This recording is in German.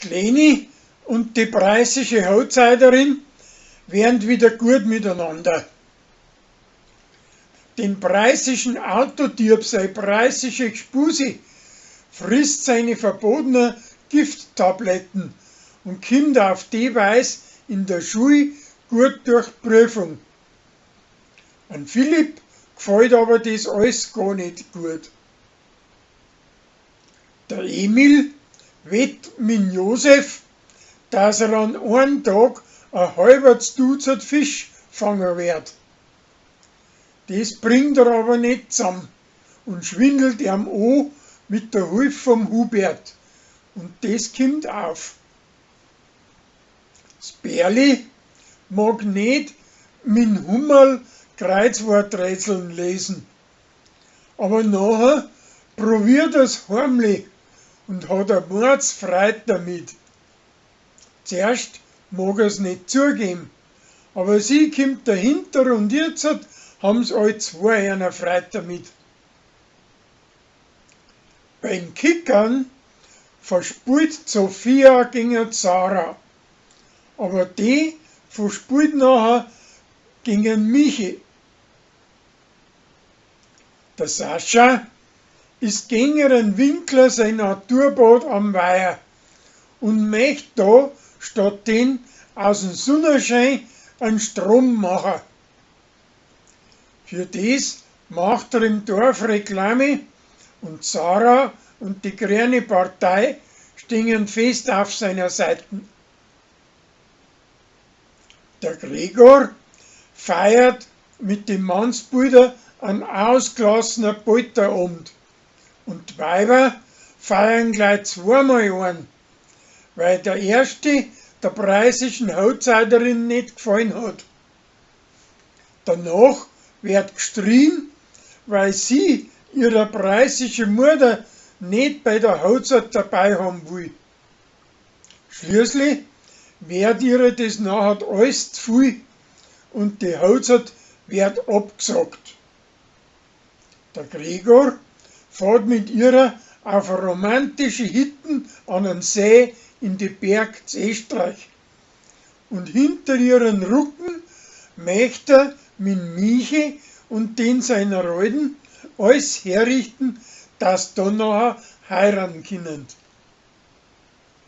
Leni und die preußische Haushälterin werden wieder gut miteinander. Den preußischen Autodieb, seine preußische Gspusi, frisst seine verbotenen Gifttabletten und kommt auf die Weise in der Schule gut durch die Prüfung. An Philipp gefällt aber das alles gar nicht gut. Der Emil wett mit Josef, dass er an einem Tag ein halbes Dutzend Fisch fangen wird. Das bringt er aber nicht zusammen und schwindelt ihm an mit der Hilfe vom Hubert. Und das kommt auf. Das Bärli mag nicht mit dem Hummerl Kreuzworträtseln lesen, aber nachher probiert er's heimlich und hat eine Mordsfreude damit. Zuerst mag er's nicht zugeben, aber sie kommt dahinter und jetzt haben's alle zwei eine Freude damit. Beim Kickern verspielt Sophia gegen Sarah, aber die verspielt nachher gegen Michi. Der Sascha ist gegen ihren Winkler sein Naturbad am Weiher und möchte da statt den aus dem Sonnenschein einen Strom machen. Für das macht er im Dorf Reklame und Sarah und die Grüne Partei stehen fest auf seiner Seite. Der Gregor feiert mit dem Mannsbrüder einen ausgelassenen Polterabend und die Weiber feiern gleich zweimal einen, weil der erste der preußischen Haushälterin nicht gefallen hat. Danach wird gestrien, weil sie ihre preußische Mutter nicht bei der Hochzeit dabei haben will. Schließlich wird ihr das nachher alles zu viel und die Hochzeit wird abgesagt. Der Gregor fährt mit ihr auf eine romantische Hütten an einen See in die Berg Österreich. Und hinter ihren Rücken möchte er mit Michi und den seiner Alten alles herrichten, dass da nachher heiraten können.